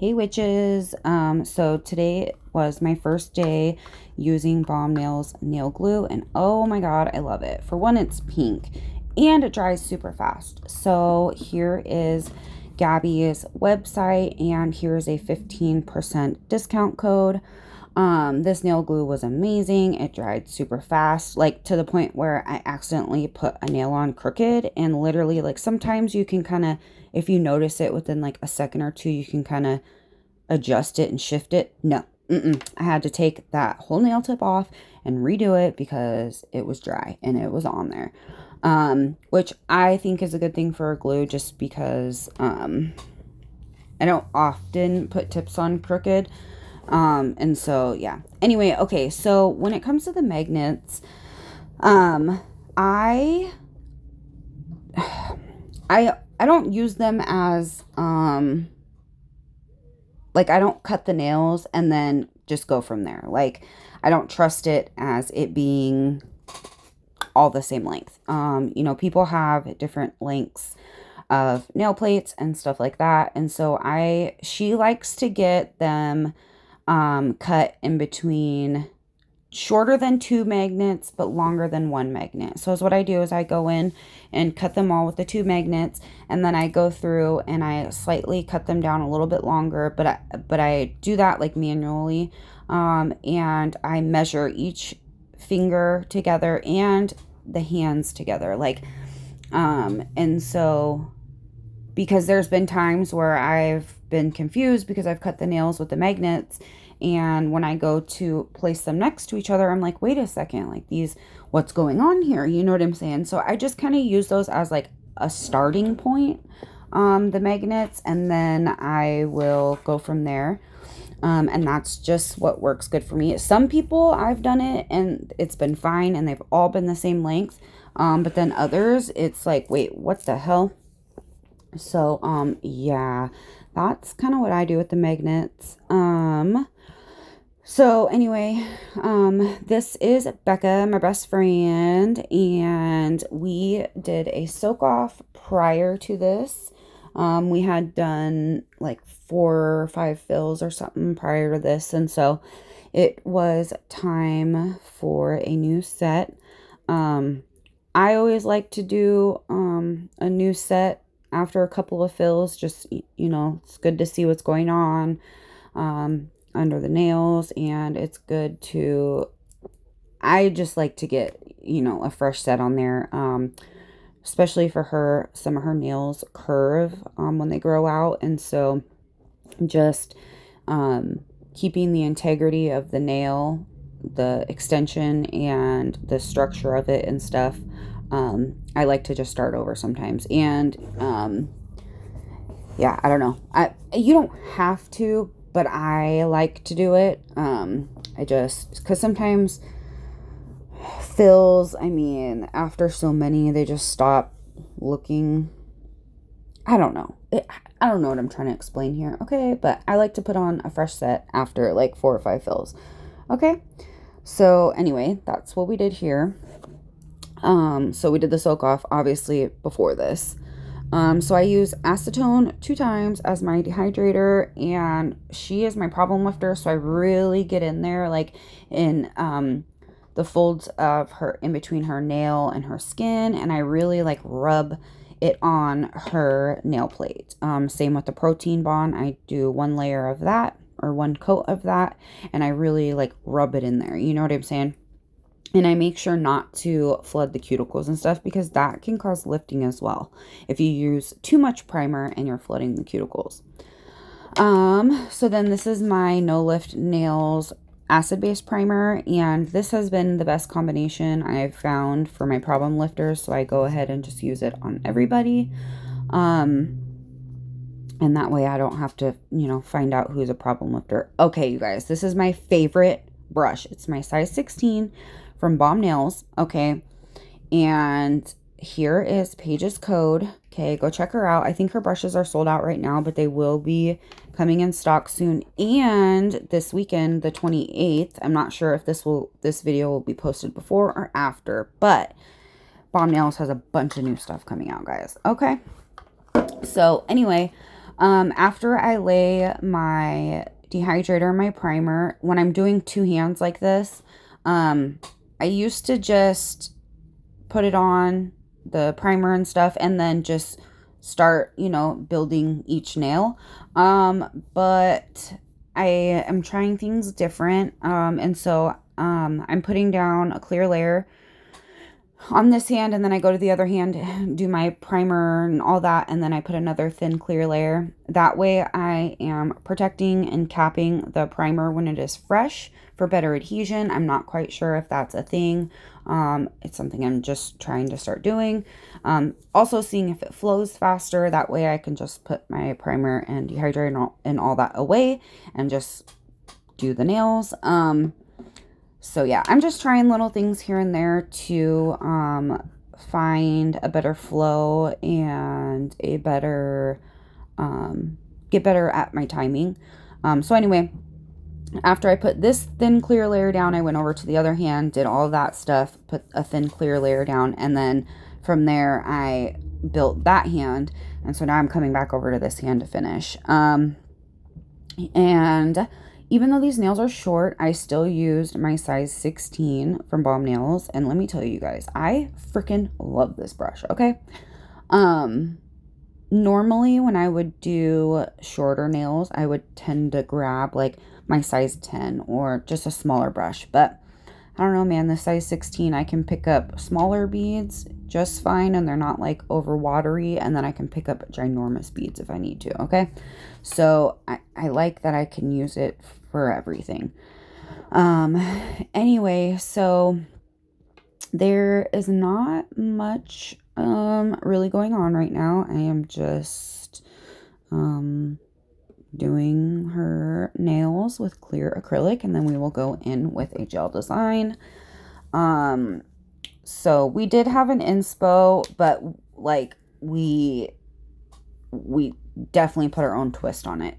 Hey witches. So today was my first day using Balm Nails nail glue, and oh my god, I love it. For one, it's pink and it dries super fast. So here is Gabby's website, and here's a 15% discount code. This nail glue was amazing. It dried super fast, like to the point where I accidentally put a nail on crooked, and literally, like, sometimes you can kind of, if you notice it within like a second or two, you can kind of adjust it and shift it. No, I had to take that whole nail tip off and redo it because it was dry and it was on there. Which I think is a good thing for glue, just because I don't often put tips on crooked. And so yeah. Anyway, okay, so when it comes to the magnets, I I don't use them as like, I don't cut the nails and then just go from there. Like, I don't trust it as it being all the same length. People have different lengths of nail plates and stuff like that. And so she likes to get them cut in between, shorter than 2 magnets but longer than 1 magnet. So what I do is I go in and cut them all with the 2 magnets, and then I go through and I slightly cut them down a little bit longer, but I do that like manually, and I measure each finger together and the hands together, like, and so, because there's been times where I've been confused because I've cut the nails with the magnets, and when I go to place them next to each other, I'm like, wait a second, like, what's going on here? You know what I'm saying? So I just kind of use those as like a starting point, the magnets, and then I will go from there. And that's just what works good for me. Some people, I've done it and it's been fine and they've all been the same length. But then others, it's like, wait, what the hell? So, yeah, that's kind of what I do with the magnets. So anyway, this is Becca, my best friend, and we did a soak off prior to this. We had done like 4 or 5 fills or something prior to this, and so it was time for a new set. I always like to do a new set after a couple of fills, just, it's good to see what's going on under the nails, and it's good to, I just like to get, a fresh set on there, especially for her. Some of her nails curve when they grow out, and so just keeping the integrity of the nail, the extension and the structure of it and stuff. I like to just start over sometimes, and yeah, I don't know, you don't have to, but I like to do it. Because sometimes fills, after so many, they just stop looking, I don't know. I don't know what I'm trying to explain here. Okay, but I like to put on a fresh set after like 4 or 5 fills. Okay, so anyway, that's what we did here. So we did the soak off, obviously, before this. So I use acetone 2 times as my dehydrator, and she is my problem lifter, so I really get in there, like, in the folds of her, in between her nail and her skin, and I really like rub it on her nail plate. Same with the protein bond. I do 1 layer of that, or 1 coat of that, and I really like rub it in there. You know what I'm saying? And I make sure not to flood the cuticles and stuff, because that can cause lifting as well if you use too much primer and you're flooding the cuticles. So then this is my No Lift Nails acid-based primer, and this has been the best combination I've found for my problem lifters, so I go ahead and just use it on everybody. And that way I don't have to, find out who's a problem lifter. Okay, you guys, this is my favorite brush. It's my size 16 from Balm Nails. Okay, and here is Paige's code. Okay, go check her out. I think her brushes are sold out right now, but they will be coming in stock soon. And this weekend, the 28th, I'm not sure if this video will be posted before or after, but Balm Nails has a bunch of new stuff coming out, guys. Okay, so anyway, After I lay my dehydrator and my primer, when I'm doing two hands like this, I used to just put it on, the primer and stuff, and then just start, building each nail. But I am trying things different. And so I'm putting down a clear layer on this hand, and then I go to the other hand, do my primer and all that, and then I put another thin clear layer. That way I am protecting and capping the primer when it is fresh for better adhesion. I'm not quite sure if that's a thing. It's something I'm just trying to start doing. Also seeing if it flows faster. That way I can just put my primer and dehydrator and all that away and just do the nails. So yeah, I'm just trying little things here and there to find a better flow and a better, get better at my timing. So anyway, after I put this thin clear layer down, I went over to the other hand, did all that stuff, put a thin clear layer down, and then from there I built that hand. And so now I'm coming back over to this hand to finish. And even though these nails are short, I still used my size 16 from Balm Nails. And let me tell you guys, I freaking love this brush, okay? Normally when I would do shorter nails, I would tend to grab like my size 10 or just a smaller brush. But I don't know, man, the size 16, I can pick up smaller beads just fine, and they're not like over watery, and then I can pick up ginormous beads if I need to, okay? So I like that I can use it for everything. Anyway, so there is not much really going on right now. I am just doing her nails with clear acrylic, and then we will go in with a gel design. So we did have an inspo, but like we definitely put our own twist on it.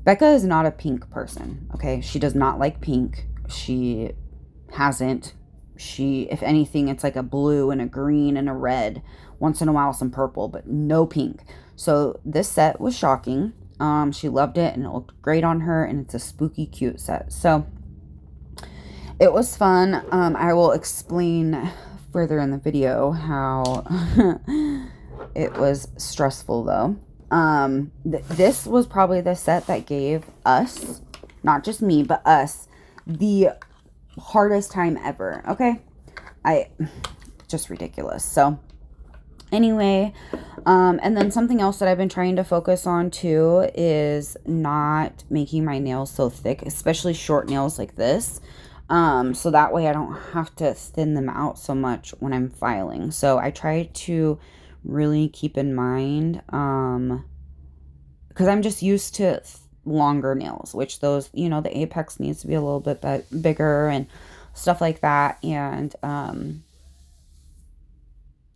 Becca is not a pink person, okay? She does not like pink. She hasn't. If anything, it's like a blue and a green and a red. Once in a while, some purple, but no pink. So this set was shocking. She loved it and it looked great on her, and it's a spooky cute set. So it was fun. I will explain further in the video how it was stressful though. This was probably the set that gave us, not just me, but us, the hardest time ever. Okay. Just ridiculous. So anyway, and then something else that I've been trying to focus on too is not making my nails so thick, especially short nails like this. So that way I don't have to thin them out so much when I'm filing. So I try to really keep in mind, because I'm just used to longer nails, which those, the apex needs to be a little bit bigger and stuff like that. And,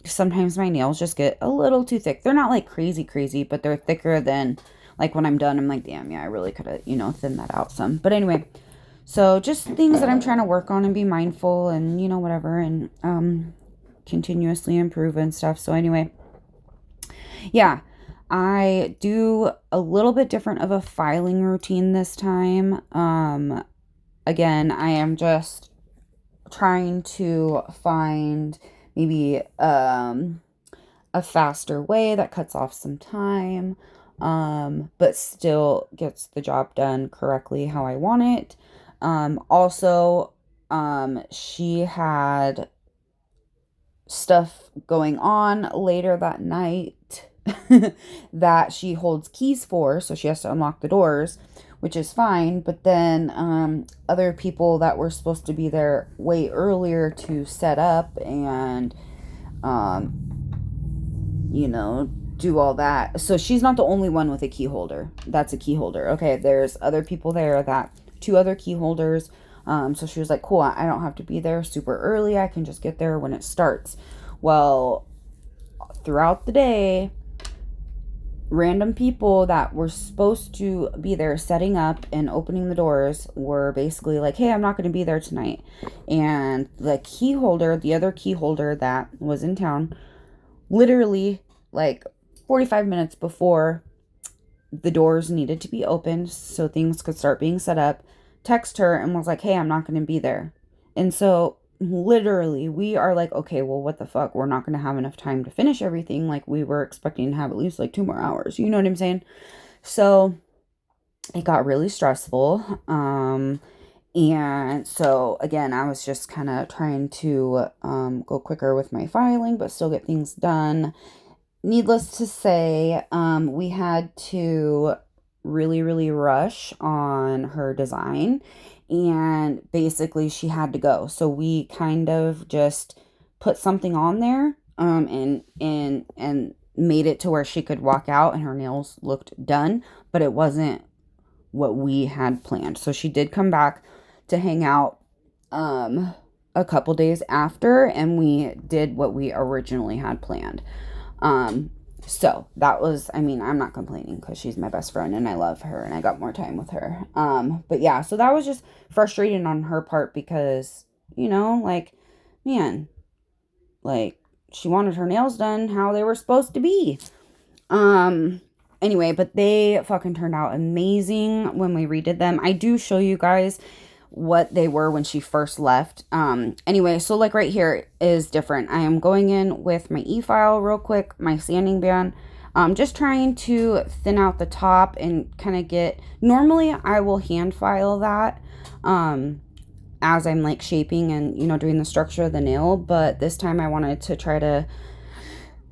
sometimes my nails just get a little too thick. They're not like crazy, but they're thicker than like when I'm done. I'm like, damn, yeah, I really could have, thinned that out some. But anyway, so just things that I'm trying to work on and be mindful and, whatever, and continuously improve and stuff. So anyway, yeah, I do a little bit different of a filing routine this time. Again, I am just trying to find maybe a faster way that cuts off some time, but still gets the job done correctly how I want it. Also, she had stuff going on later that night that she holds keys for, so she has to unlock the doors, which is fine. But then other people that were supposed to be there way earlier to set up and do all that. So she's not the only one with a key holder. That's a key holder. Okay, there's other people there, that 2 other key holders. So she was like, cool, I don't have to be there super early. I can just get there when it starts. Well, throughout the day, random people that were supposed to be there setting up and opening the doors were basically like, hey, I'm not going to be there tonight. And the other key holder that was in town, literally like 45 minutes before the doors needed to be opened so things could start being set up, text her and was like, hey, I'm not going to be there. And so literally we are like, okay, well, what the fuck? We're not going to have enough time to finish everything. Like, we were expecting to have at least like 2 more hours. You know what I'm saying? So it got really stressful. And so again, I was just kind of trying to go quicker with my filing, but still get things done. Needless to say, we had to really rush on her design, and basically she had to go. So we kind of just put something on there, and made it to where she could walk out and her nails looked done, but it wasn't what we had planned. So she did come back to hang out a couple days after, and we did what we originally had planned. So that was, I mean, I'm not complaining because she's my best friend and I love her and I got more time with her. But yeah, so that was just frustrating on her part because, you know, like, man, like, she wanted her nails done how they were supposed to be. Anyway, but they fucking turned out amazing when we redid them. I do show you guys what they were when she first left. Anyway, so like right here is different. I am going in with my e-file real quick, my sanding band, just trying to thin out the top and kind of get, normally I will hand file that, as I'm like shaping and, you know, doing the structure of the nail, but this time I wanted to try to,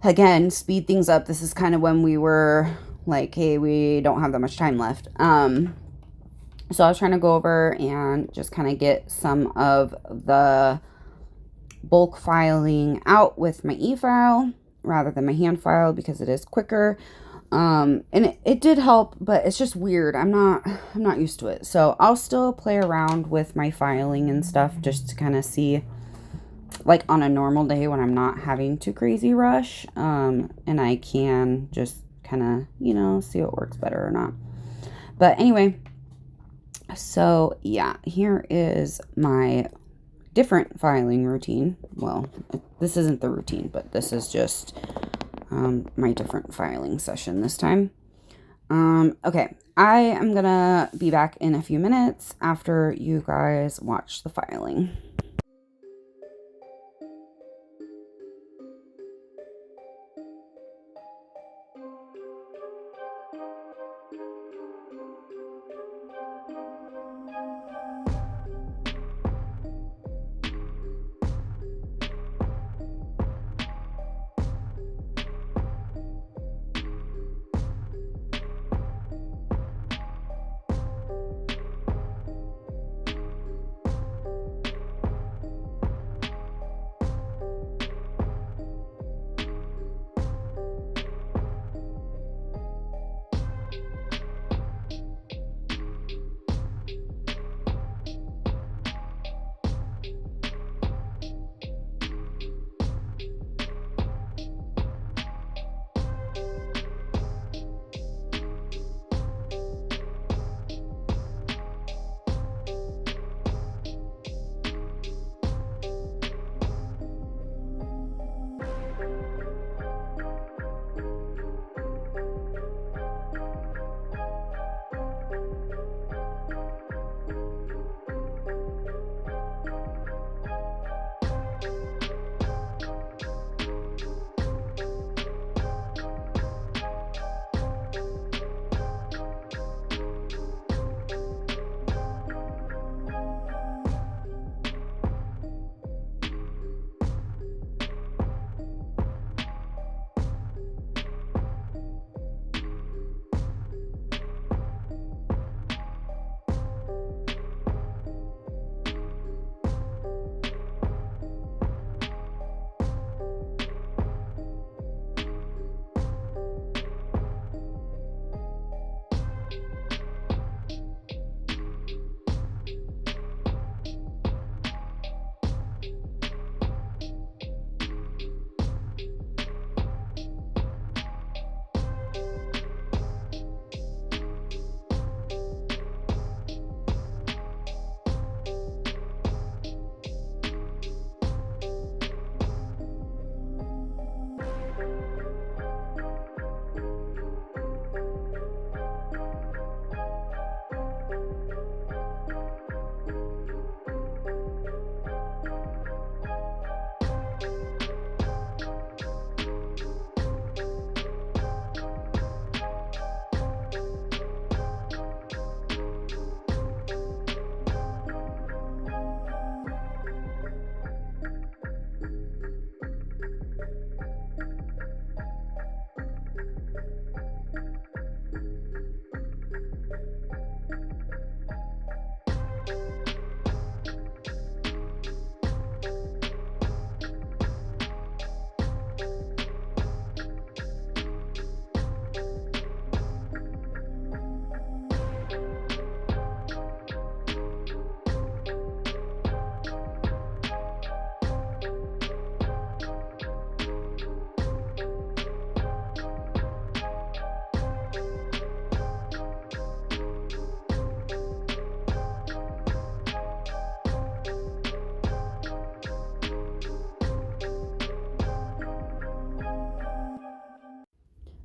again, speed things up. This is kind of when we were like, hey, we don't have that much time left. So I was trying to go over and just kind of get some of the bulk filing out with my e-file rather than my hand file because it is quicker. And it did help, but it's just weird. I'm not used to it. So I'll still play around with my filing and stuff just to kind of see, like on a normal day when I'm not having to crazy rush. And I can just kind of, you know, see what works better or not. But anyway, so yeah, here is my different filing routine. Well, this isn't the routine, but this is just my different filing session this time. Okay, I am gonna be back in a few minutes after you guys watch the filing.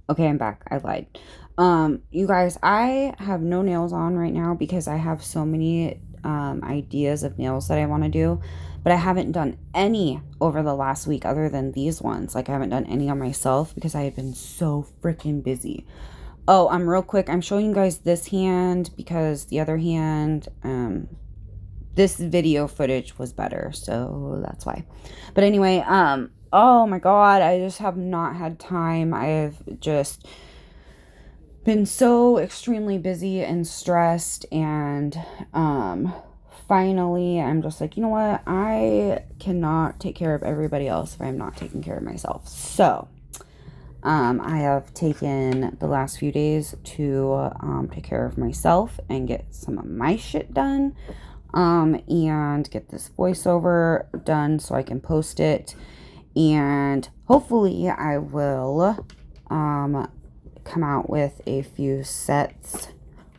Okay, I'm back. I lied. You guys, I have no nails on right now because I have so many ideas of nails that I want to do, but I haven't done any over the last week other than these ones. Like I haven't done any on myself because I had been so freaking busy. Oh, real quick, I'm showing you guys this hand because the other hand, this video footage was better, so that's why. But anyway, oh my god, I just have not had time. I've just been so extremely busy and stressed, and finally I'm just like, you know what, I cannot take care of everybody else if I'm not taking care of myself. So I have taken the last few days to take care of myself and get some of my shit done, and get this voiceover done so I can post it, and hopefully I will come out with a few sets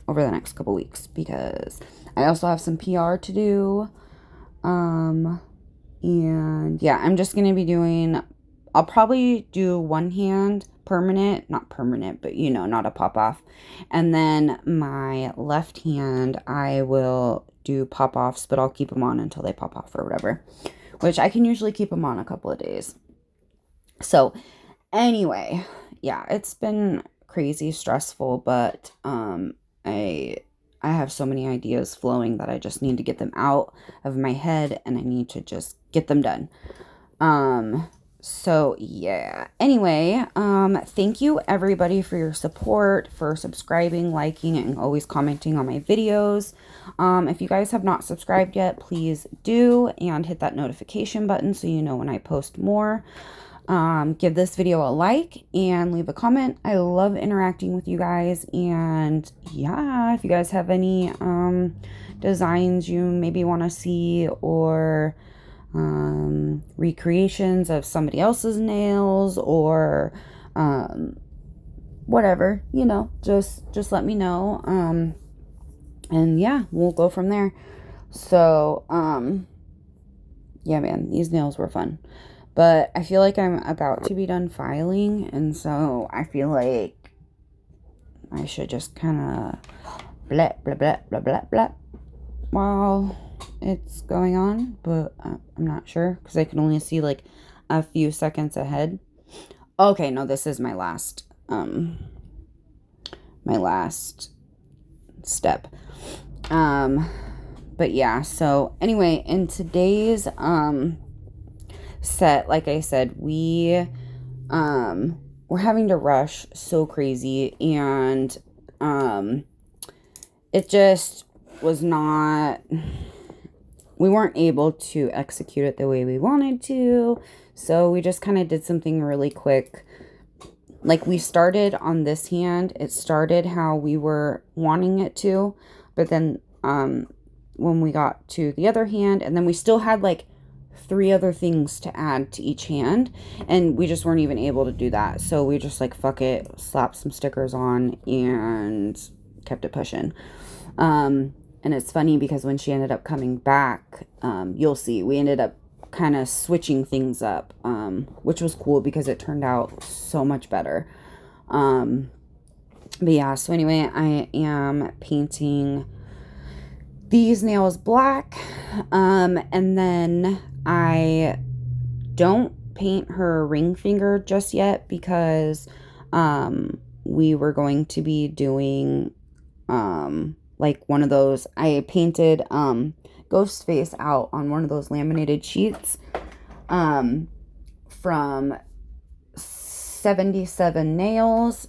over the next couple weeks because I also have some PR to do. And yeah, I'm just going to be doing, I'll probably do one hand permanent, not permanent, but you know, not a pop off. And then my left hand, I will do pop offs, but I'll keep them on until they pop off or whatever, which I can usually keep them on a couple of days. So anyway, yeah, it's been crazy stressful, but I have so many ideas flowing that I just need to get them out of my head and I need to just get them done. So yeah, anyway, thank you everybody for your support, for subscribing, liking, and always commenting on my videos. If you guys have not subscribed yet, please do, and hit that notification button so you know when I post more. Give this video a like and leave a comment. I love interacting with you guys, and yeah, if you guys have any designs you maybe want to see, or recreations of somebody else's nails, or whatever, you know, just let me know, and yeah, we'll go from there. So yeah, man, these nails were fun. But I feel like I'm about to be done filing, and so I feel like I should just kind of blah, blah, blah, blah, blah, blah while it's going on, but I'm not sure because I can only see like a few seconds ahead. Okay, no, this is my last step. But yeah, so anyway, in today's set, like I said, we're having to rush so crazy, and it just was not, we weren't able to execute it the way we wanted to, so we just kind of did something really quick. Like, we started on this hand, it started how we were wanting it to, but then when we got to the other hand, and then we still had like 3 other things to add to each hand, and we just weren't even able to do that, so we just like, fuck it, slapped some stickers on and kept it pushing. And it's funny because when she ended up coming back, you'll see we ended up kind of switching things up, which was cool because it turned out so much better. But yeah, so anyway, I am painting these nails black, and then I don't paint her ring finger just yet because we were going to be doing like one of those, I painted ghost face out on one of those laminated sheets from 77 Nails.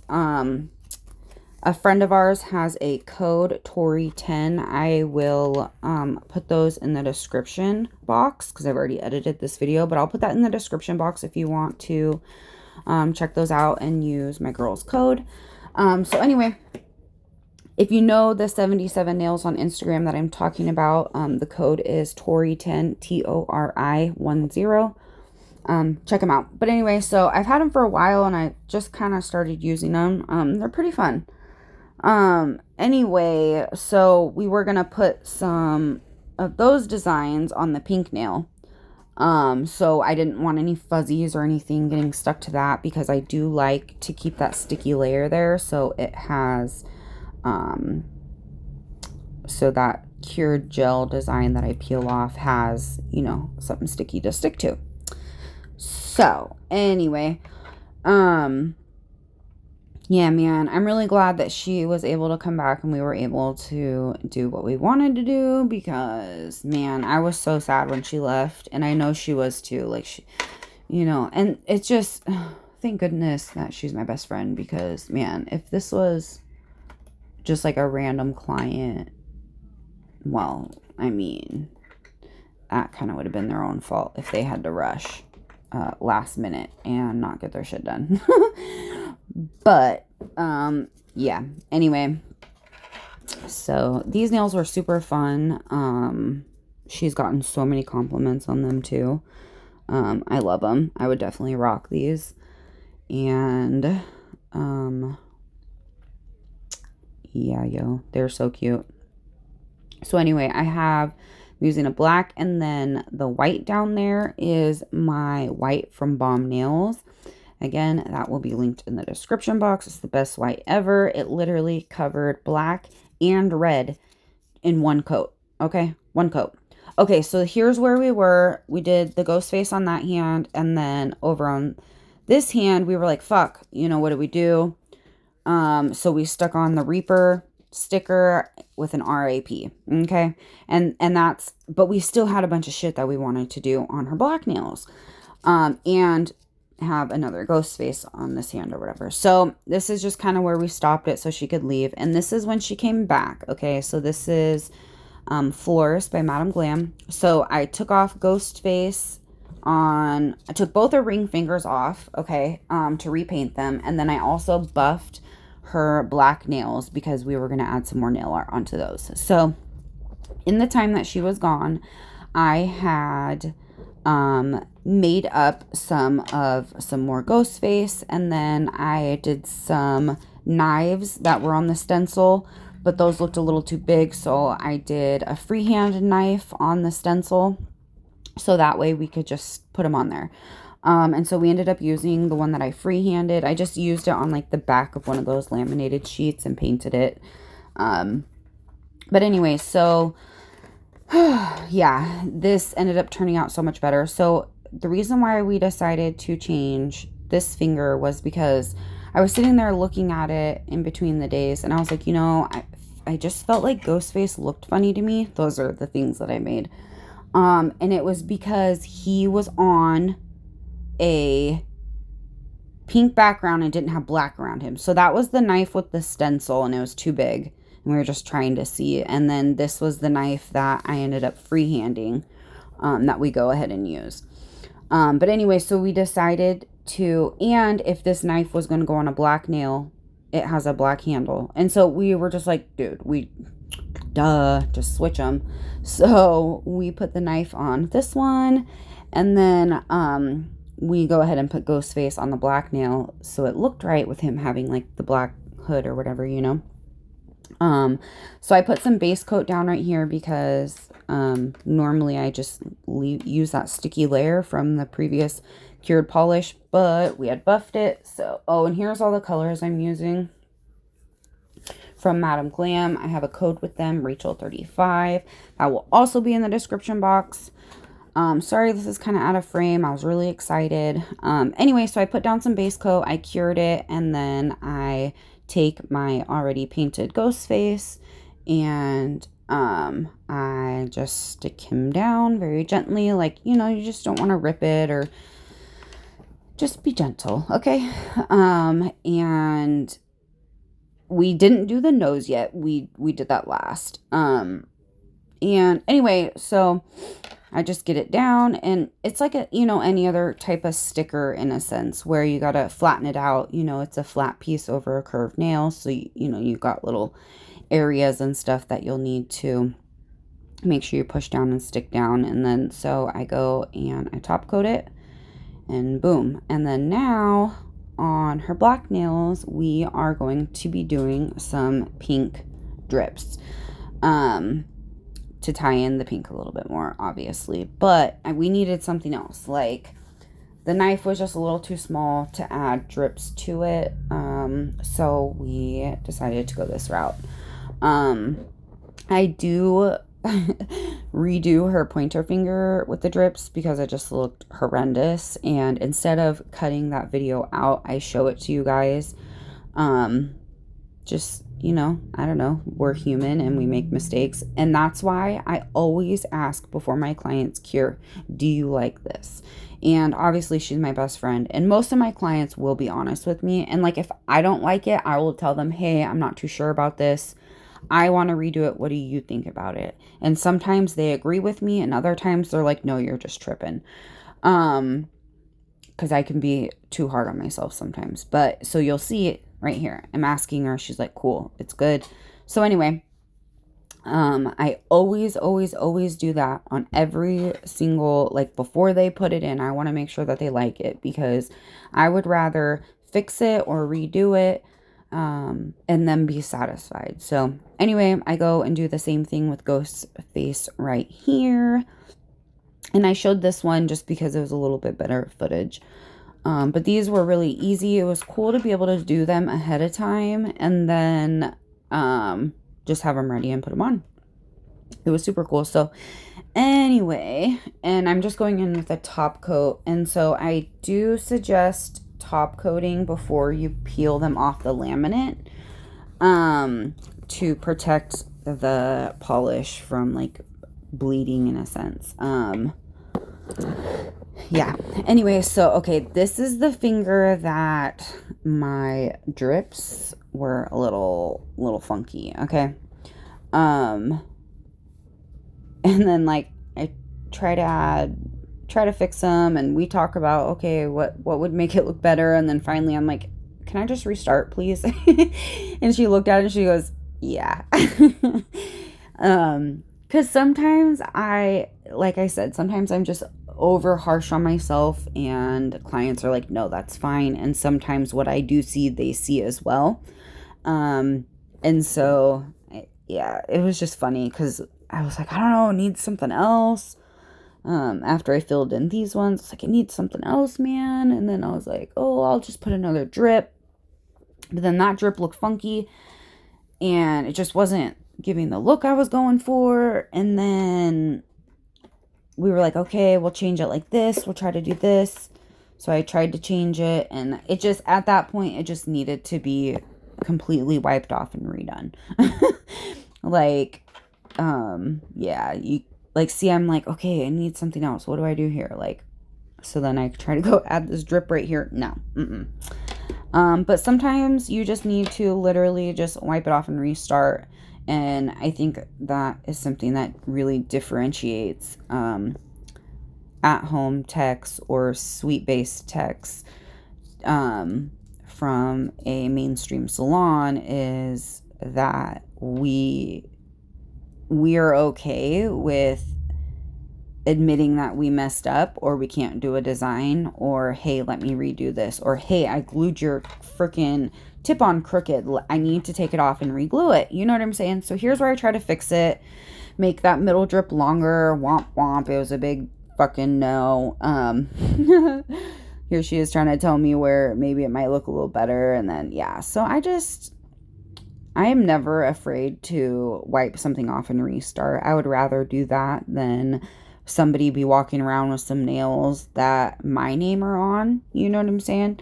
A friend of ours has a code, Tori10. I will put those in the description box because I've already edited this video, but I'll put that in the description box if you want to check those out and use my girl's code. So anyway, if you know the 77 Nails on Instagram that I'm talking about, the code is Tori10, Tori10. Check them out. But anyway, so I've had them for a while and I just kind of started using them. They're pretty fun. Anyway, so we were going to put some of those designs on the pink nail. So I didn't want any fuzzies or anything getting stuck to that because I do like to keep that sticky layer there. So it has, so that cured gel design that I peel off has, you know, something sticky to stick to. So anyway, yeah, man, I'm really glad that she was able to come back and we were able to do what we wanted to do because, man, I was so sad when she left. And I know she was too. Like, she, you know, and it's just, thank goodness that she's my best friend because, man, if this was just like a random client, well, I mean, that kind of would have been their own fault if they had to rush last minute and not get their shit done. But, yeah, anyway, so these nails were super fun. She's gotten so many compliments on them too. I love them. I would definitely rock these. And, yeah, yo, they're so cute. So anyway, I'm using a black, and then the white down there is my white from Bomb Nails. Again, that will be linked in the description box. It's the best white ever. It literally covered black and red in one coat. Okay, one coat. Okay, so here's where we were. We did the ghost face on that hand, and then over on this hand, we were like, fuck, you know, what do we do? So we stuck on the Reaper sticker with an RAP. Okay, and that's, but we still had a bunch of shit that we wanted to do on her black nails. And have another ghost face on this hand or whatever. So this is just kind of where we stopped it so she could leave. And this is when she came back. Okay, so this is Florist by Madam Glam. So I took off ghost face I took both her ring fingers off, okay, to repaint them. And then I also buffed her black nails because we were going to add some more nail art onto those. So in the time that she was gone, I had made up some more ghost face, and then I did some knives that were on the stencil, but those looked a little too big, so I did a freehand knife on the stencil so that way we could just put them on there. And so we ended up using the one that I freehanded. I just used it on like the back of one of those laminated sheets and painted it. But anyway, so yeah, this ended up turning out so much better. So the reason why we decided to change this finger was because I was sitting there looking at it in between the days, and I was like, you know, I just felt like Ghostface looked funny to me. Those are the things that I made. And it was because he was on a pink background and didn't have black around him. So that was the knife with the stencil, and it was too big. We were just trying to see. And then this was the knife that I ended up freehanding, that we go ahead and use. But anyway, so we decided to, and if this knife was going to go on a black nail, it has a black handle. And so we were just like, dude, just switch them. So we put the knife on this one, and then, we go ahead and put Ghostface on the black nail. So it looked right with him having like the black hood or whatever, you know? So I put some base coat down right here because normally I just use that sticky layer from the previous cured polish, but we had buffed it. So, oh, and here's all the colors I'm using from Madam Glam. I have a code with them, Rachel35. That will also be in the description box. Sorry, this is kind of out of frame. I was really excited. Anyway, so I put down some base coat, I cured it, and then I take my already painted ghost face and I just stick him down very gently, like, you know, you just don't want to rip it, or just be gentle, okay? And we didn't do the nose yet. We did that last. And anyway, so I just get it down, and it's like a, you know, any other type of sticker in a sense, where you got to flatten it out. You know, it's a flat piece over a curved nail. So, you know, you've got little areas and stuff that you'll need to make sure you push down and stick down. And then, so I go and I top coat it, and boom. And then now on her black nails, we are going to be doing some pink drips. to tie in the pink a little bit more, obviously. But we needed something else. Like, the knife was just a little too small to add drips to it. So we decided to go this route. I do redo her pointer finger with the drips because it just looked horrendous. And instead of cutting that video out, I show it to you guys. Just, you know, I don't know, we're human and we make mistakes. And that's why I always ask before my clients cure, do you like this? And obviously she's my best friend. And most of my clients will be honest with me. And like, if I don't like it, I will tell them, hey, I'm not too sure about this. I want to redo it. What do you think about it? And sometimes they agree with me. And other times they're like, no, you're just tripping. Because I can be too hard on myself sometimes. But so you'll see it right here. I'm asking her. She's like, cool. It's good. So anyway, I always do that on every single, like, before they put it in. I want to make sure that they like it because I would rather fix it or redo it and then be satisfied. So anyway, I go and do the same thing with Ghost Face right here. And I showed this one just because it was a little bit better footage. But these were really easy. It was cool to be able to do them ahead of time and then just have them ready and put them on. It was super cool. So anyway, and I'm just going in with a top coat. And so I do suggest top coating before you peel them off the laminate to protect the polish from like bleeding in a sense. Yeah. Anyway, so okay, this is the finger that my drips were a little funky, okay? And then like I try to fix them and we talk about okay, what would make it look better, and then finally I'm like, can I just restart, please? And she looked at it and she goes, yeah. Because sometimes like I said, sometimes I'm just over harsh on myself and clients are like, no, that's fine. And sometimes what I do see, they see as well. And so, yeah, it was just funny because I was like, I don't know, it needs something else. After I filled in these ones, it's like, it needs something else, man. And then I was like, oh, I'll just put another drip. But then that drip looked funky and it just wasn't giving the look I was going for. And then we were like, okay, we'll change it like this. We'll try to do this. So I tried to change it. And it just, at that point, it just needed to be completely wiped off and redone. Like, yeah, you like, see, I'm like, okay, I need something else. What do I do here? Like, so then I try to go add this drip right here. No. But sometimes you just need to literally just wipe it off and restart. And I think that is something that really differentiates at-home techs or suite-based techs from a mainstream salon is that we are okay with admitting that we messed up or we can't do a design or, hey, let me redo this, or, hey, I glued your freaking tip on crooked. I need to take it off and re-glue it. You know what I'm saying? So here's where I try to fix it. Make that middle drip longer. Womp womp. It was a big fucking no. Here she is trying to tell me where maybe it might look a little better. And then, yeah. So I am never afraid to wipe something off and restart. I would rather do that than somebody be walking around with some nails that my name are on. You know what I'm saying?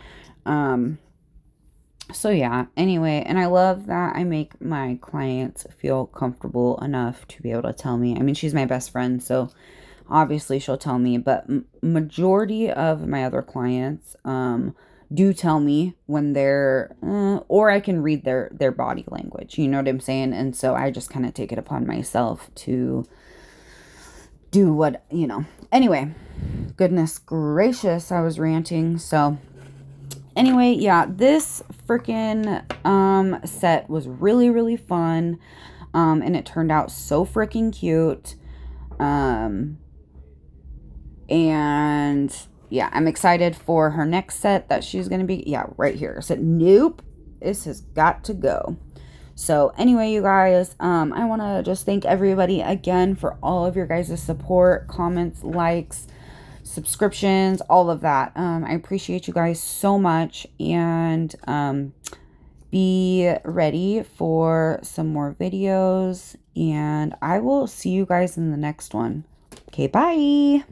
So yeah, anyway, and I love that I make my clients feel comfortable enough to be able to tell me. I mean, she's my best friend, so obviously she'll tell me, but majority of my other clients do tell me when they're or I can read their body language. You know what I'm saying? And so I just kind of take it upon myself to do what, you know. Anyway, goodness gracious, I was ranting. So anyway, yeah, this freaking set was really, really fun. And it turned out so freaking cute. And yeah, I'm excited for her next set that she's going to be, yeah, right here. I said, nope, this has got to go. So anyway, you guys, I want to just thank everybody again for all of your guys' support, comments, likes, subscriptions, all of that. I appreciate you guys so much, and be ready for some more videos, and I will see you guys in the next one. Okay, bye.